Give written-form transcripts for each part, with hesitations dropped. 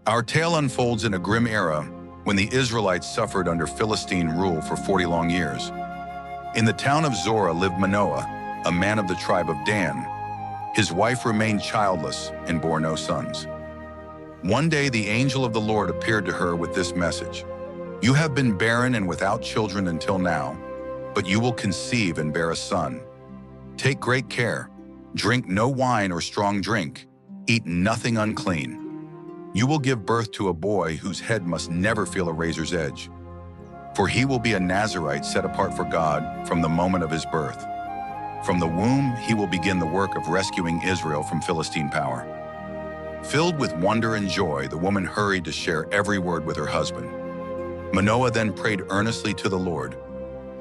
Our tale unfolds in a grim era when the Israelites suffered under Philistine rule for 40 long years. In the town of Zorah lived Manoah, a man of the tribe of Dan. His wife remained childless and bore no sons. One day the angel of the Lord appeared to her with this message: "You have been barren and without children until now, but you will conceive and bear a son. Take great care. Drink no wine or strong drink. Eat nothing unclean. You will give birth to a boy whose head must never feel a razor's edge. For he will be a Nazirite set apart for God from the moment of his birth. From the womb, he will begin the work of rescuing Israel from Philistine power." Filled with wonder and joy, the woman hurried to share every word with her husband. Manoah then prayed earnestly to the Lord,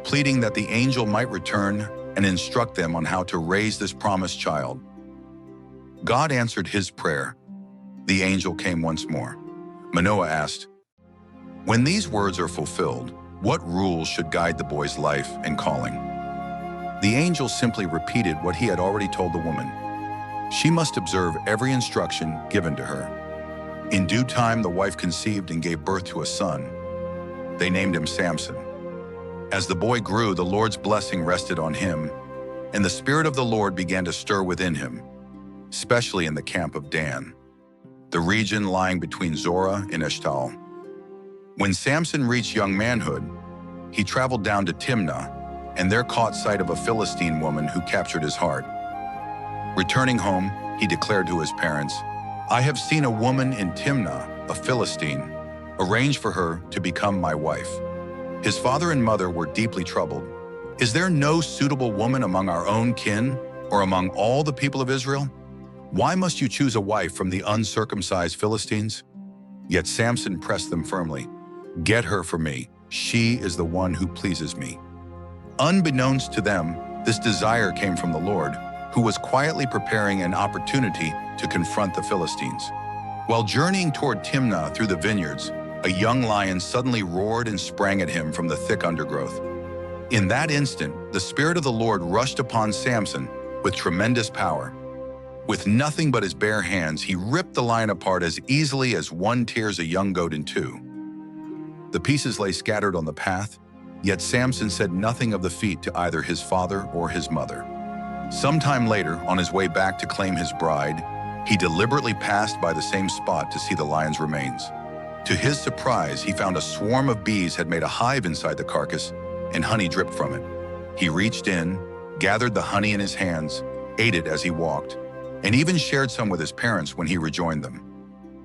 pleading that the angel might return and instruct them on how to raise this promised child. God answered his prayer. The angel came once more. Manoah asked, "When these words are fulfilled, what rules should guide the boy's life and calling?" The angel simply repeated what he had already told the woman. She must observe every instruction given to her. In due time, the wife conceived and gave birth to a son. They named him Samson. As the boy grew, the Lord's blessing rested on him, and the Spirit of the Lord began to stir within him, especially in the camp of Dan, the region lying between Zorah and Eshtaol. When Samson reached young manhood, he traveled down to Timnah and there caught sight of a Philistine woman who captured his heart. Returning home, he declared to his parents, "I have seen a woman in Timnah, a Philistine. Arrange for her to become my wife." His father and mother were deeply troubled. "Is there no suitable woman among our own kin or among all the people of Israel? Why must you choose a wife from the uncircumcised Philistines?" Yet Samson pressed them firmly. "Get her for me. She is the one who pleases me." Unbeknownst to them, this desire came from the Lord, who was quietly preparing an opportunity to confront the Philistines. While journeying toward Timnah through the vineyards, a young lion suddenly roared and sprang at him from the thick undergrowth. In that instant, the Spirit of the Lord rushed upon Samson with tremendous power. With nothing but his bare hands, he ripped the lion apart as easily as one tears a young goat in two. The pieces lay scattered on the path, yet Samson said nothing of the feat to either his father or his mother. Sometime later, on his way back to claim his bride, he deliberately passed by the same spot to see the lion's remains. To his surprise, he found a swarm of bees had made a hive inside the carcass, and honey dripped from it. He reached in, gathered the honey in his hands, ate it as he walked, and even shared some with his parents when he rejoined them.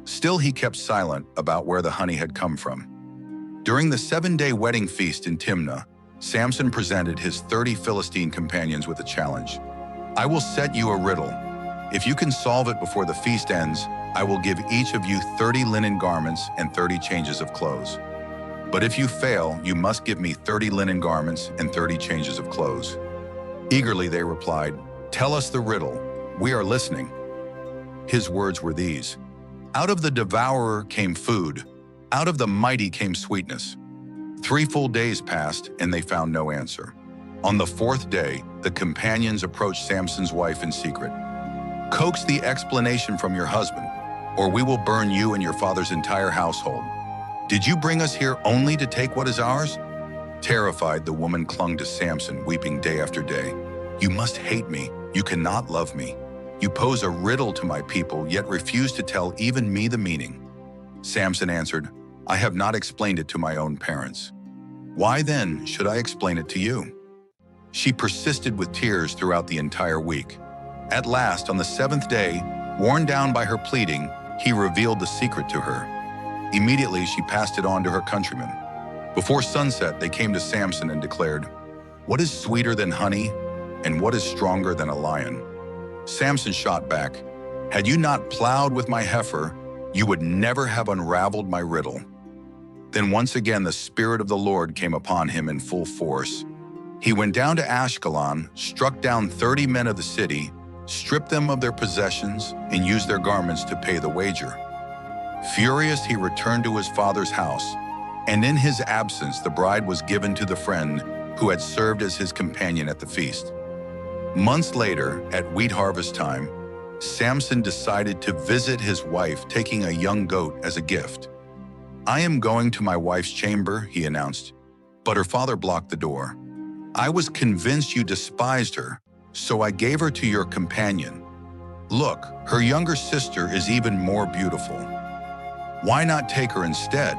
Still, he kept silent about where the honey had come from. During the 7-day wedding feast in Timnah, Samson presented his 30 Philistine companions with a challenge. "I will set you a riddle. If you can solve it before the feast ends, I will give each of you 30 linen garments and 30 changes of clothes. But if you fail, you must give me 30 linen garments and 30 changes of clothes." Eagerly they replied, "Tell us the riddle. We are listening." His words were these: "Out of the devourer came food. Out of the mighty came sweetness." 3 full days passed, and they found no answer. On the 4th day, the companions approached Samson's wife in secret. "Coax the explanation from your husband, or we will burn you and your father's entire household. Did you bring us here only to take what is ours?" Terrified, the woman clung to Samson, weeping day after day. "You must hate me. You cannot love me. You pose a riddle to my people, yet refuse to tell even me the meaning." Samson answered, "I have not explained it to my own parents. Why then should I explain it to you?" She persisted with tears throughout the entire week. At last, on the 7th day, worn down by her pleading, he revealed the secret to her. Immediately, she passed it on to her countrymen. Before sunset, they came to Samson and declared, "What is sweeter than honey, and what is stronger than a lion?" Samson shot back, "Had you not plowed with my heifer, you would never have unraveled my riddle." Then once again the Spirit of the Lord came upon him in full force. He went down to Ashkelon, struck down 30 men of the city, stripped them of their possessions, and used their garments to pay the wager. Furious, he returned to his father's house, and in his absence the bride was given to the friend who had served as his companion at the feast. Months later, at wheat harvest time, Samson decided to visit his wife, taking a young goat as a gift. "I am going to my wife's chamber," he announced, but her father blocked the door. "I was convinced you despised her, so I gave her to your companion. Look, her younger sister is even more beautiful. Why not take her instead?"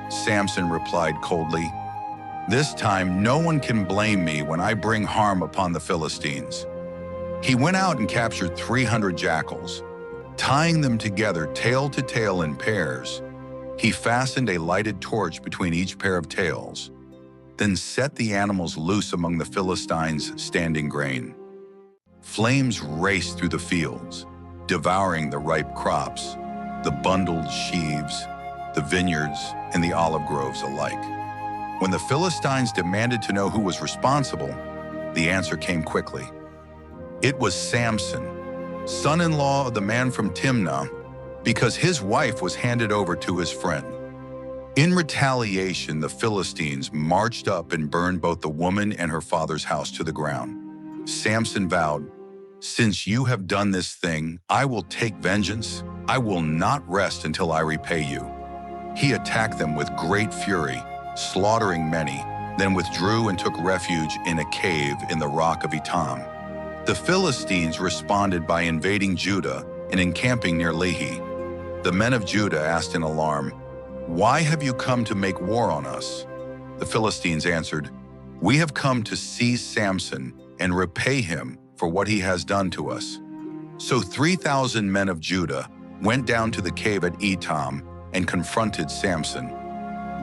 Samson replied coldly, "This time no one can blame me when I bring harm upon the Philistines." He went out and captured 300 jackals. Tying them together tail to tail in pairs, he fastened a lighted torch between each pair of tails, then set the animals loose among the Philistines' standing grain. Flames raced through the fields, devouring the ripe crops, the bundled sheaves, the vineyards, and the olive groves alike. When the Philistines demanded to know who was responsible, the answer came quickly. It was Samson, son-in-law of the man from Timnah, because his wife was handed over to his friend. In retaliation, the Philistines marched up and burned both the woman and her father's house to the ground. Samson vowed, "Since you have done this thing, I will take vengeance. I will not rest until I repay you." He attacked them with great fury, slaughtering many, then withdrew and took refuge in a cave in the rock of Etam. The Philistines responded by invading Judah and encamping near Lehi. The men of Judah asked in alarm, "Why have you come to make war on us?" The Philistines answered, "We have come to seize Samson and repay him for what he has done to us." So 3,000 men of Judah went down to the cave at Etam and confronted Samson.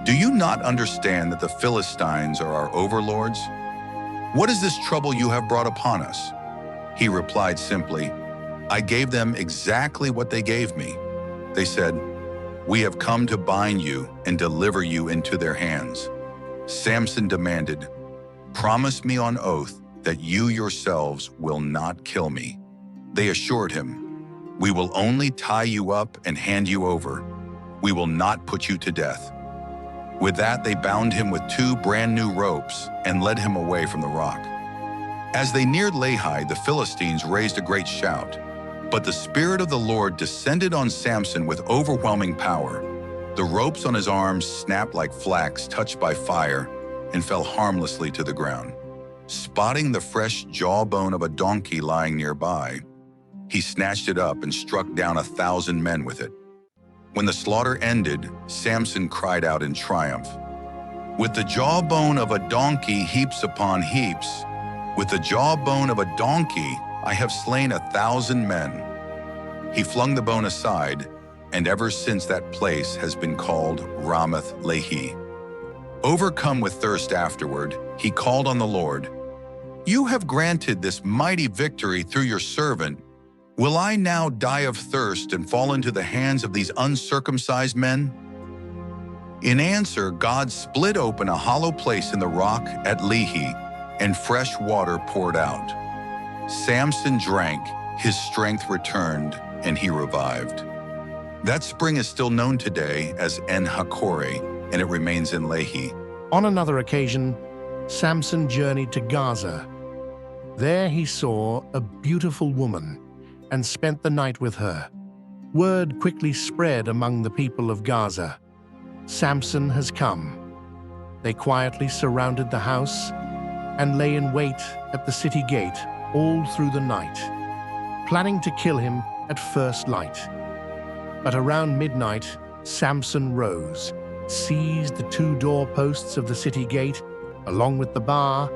"Do you not understand that the Philistines are our overlords? What is this trouble you have brought upon us?" He replied simply, "I gave them exactly what they gave me." They said, "We have come to bind you and deliver you into their hands." Samson demanded, "Promise me on oath that you yourselves will not kill me." They assured him, "We will only tie you up and hand you over. We will not put you to death." With that, they bound him with 2 brand new ropes and led him away from the rock. As they neared Lehi, the Philistines raised a great shout. But the Spirit of the Lord descended on Samson with overwhelming power. The ropes on his arms snapped like flax touched by fire and fell harmlessly to the ground. Spotting the fresh jawbone of a donkey lying nearby, he snatched it up and struck down 1,000 men with it. When the slaughter ended, Samson cried out in triumph, "With the jawbone of a donkey heaps upon heaps, with the jawbone of a donkey I have slain 1,000 men." He flung the bone aside, and ever since that place has been called Ramath Lehi. Overcome with thirst afterward, he called on the Lord, "You have granted this mighty victory through your servant. Will I now die of thirst and fall into the hands of these uncircumcised men?" In answer, God split open a hollow place in the rock at Lehi, and fresh water poured out. Samson drank, his strength returned, and he revived. That spring is still known today as En Hakkore, and it remains in Lehi. On another occasion, Samson journeyed to Gaza. There he saw a beautiful woman and spent the night with her. Word quickly spread among the people of Gaza. Samson has come. They quietly surrounded the house and lay in wait at the city gate all through the night, planning to kill him at first light. But around midnight, Samson rose, seized the 2 doorposts of the city gate, along with the bar,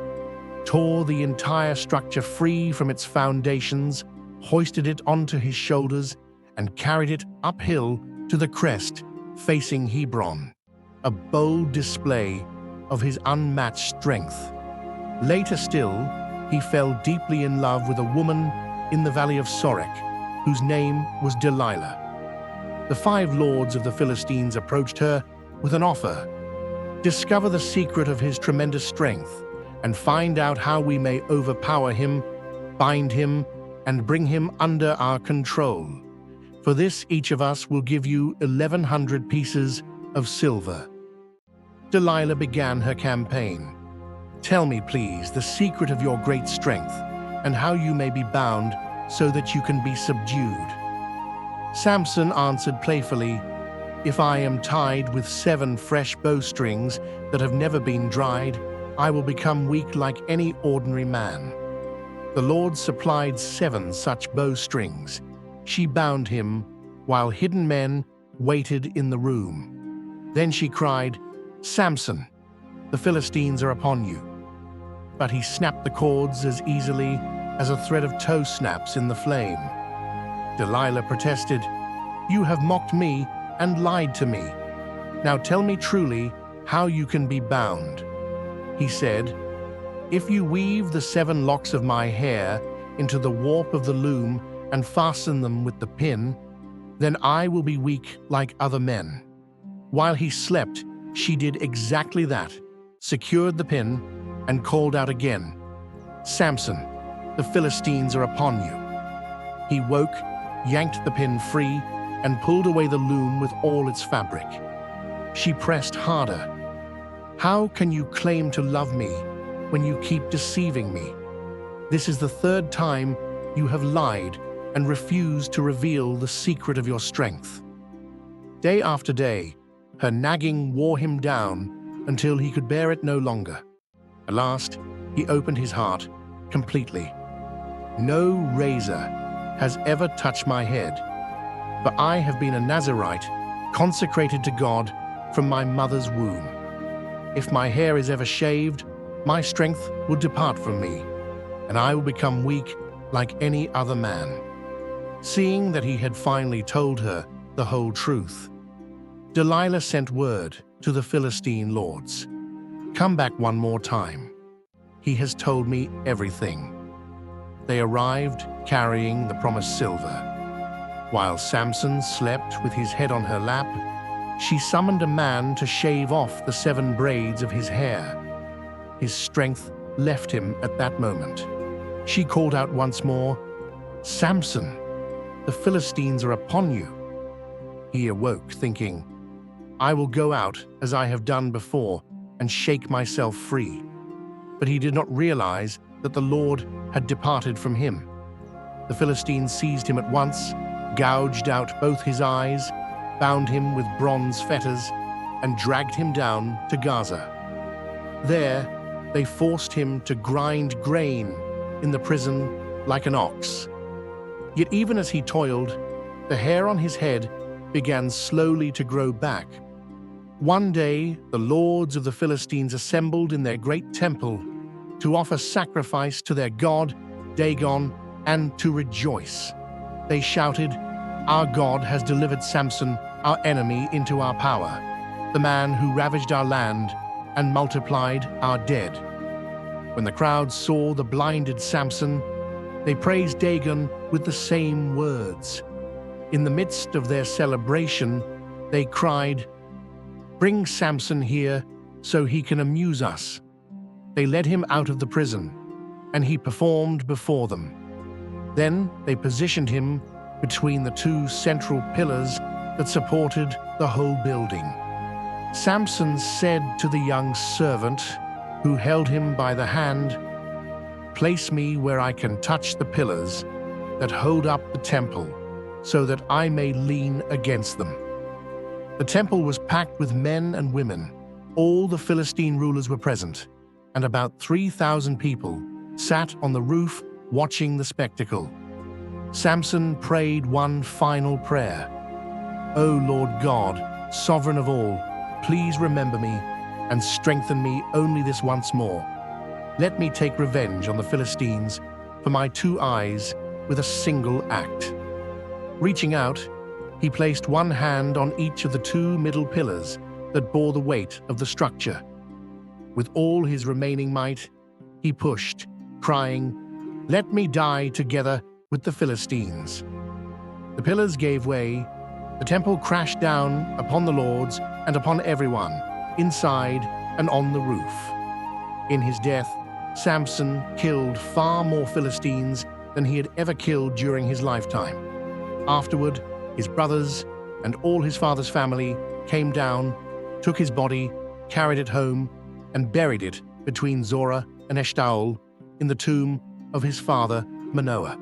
tore the entire structure free from its foundations, hoisted it onto his shoulders, and carried it uphill to the crest facing Hebron, a bold display of his unmatched strength. Later still, he fell deeply in love with a woman in the valley of Sorek, whose name was Delilah. The 5 lords of the Philistines approached her with an offer. "Discover the secret of his tremendous strength and find out how we may overpower him, bind him, and bring him under our control. For this, each of us will give you 1,100 pieces of silver." Delilah began her campaign. "Tell me, please, the secret of your great strength and how you may be bound so that you can be subdued." Samson answered playfully, "If I am tied with 7 fresh bowstrings that have never been dried, I will become weak like any ordinary man." The Lord supplied 7 such bowstrings. She bound him, while hidden men waited in the room. Then she cried, "Samson, the Philistines are upon you." But he snapped the cords as easily as a thread of tow snaps in the flame. Delilah protested, "You have mocked me and lied to me. Now tell me truly how you can be bound." He said, "If you weave the 7 locks of my hair into the warp of the loom and fasten them with the pin, then I will be weak like other men." While he slept, she did exactly that, secured the pin, and called out again, "Samson, the Philistines are upon you." He woke, yanked the pin free, and pulled away the loom with all its fabric. She pressed harder. "How can you claim to love me when you keep deceiving me? This is the 3rd time you have lied and refused to reveal the secret of your strength." Day after day, her nagging wore him down until he could bear it no longer. At last, he opened his heart completely. "No razor has ever touched my head, for I have been a Nazirite, consecrated to God from my mother's womb. If my hair is ever shaved, my strength will depart from me, and I will become weak like any other man." Seeing that he had finally told her the whole truth, Delilah sent word to the Philistine lords, "Come back one more time. He has told me everything." They arrived carrying the promised silver. While Samson slept with his head on her lap, she summoned a man to shave off the 7 braids of his hair. His strength left him at that moment. She called out once more, "Samson, the Philistines are upon you." He awoke, thinking, "I will go out as I have done before and shake myself free." But he did not realize that the Lord had departed from him. The Philistines seized him at once, gouged out both his eyes, bound him with bronze fetters, and dragged him down to Gaza. There, they forced him to grind grain in the prison like an ox. Yet even as he toiled, the hair on his head began slowly to grow back. One day, the lords of the Philistines assembled in their great temple to offer sacrifice to their god, Dagon, and to rejoice. They shouted, "Our God has delivered Samson, our enemy, into our power, the man who ravaged our land and multiplied our dead." When the crowd saw the blinded Samson, they praised Dagon with the same words. In the midst of their celebration, they cried, "Bring Samson here so he can amuse us." They led him out of the prison, and he performed before them. Then they positioned him between the 2 central pillars that supported the whole building. Samson said to the young servant who held him by the hand, "Place me where I can touch the pillars that hold up the temple, so that I may lean against them." The temple was packed with men and women. All the Philistine rulers were present, and about 3,000 people sat on the roof watching the spectacle. Samson prayed one final prayer. "O Lord God, sovereign of all, please remember me and strengthen me only this once more. Let me take revenge on the Philistines for my 2 eyes with a single act." Reaching out, he placed one hand on each of the 2 middle pillars that bore the weight of the structure. With all his remaining might, he pushed, crying, "Let me die together with the Philistines." The pillars gave way, the temple crashed down upon the lords and upon everyone, inside and on the roof. In his death, Samson killed far more Philistines than he had ever killed during his lifetime. Afterward, his brothers and all his father's family came down, took his body, carried it home, and buried it between Zorah and Eshtaol in the tomb of his father Manoah.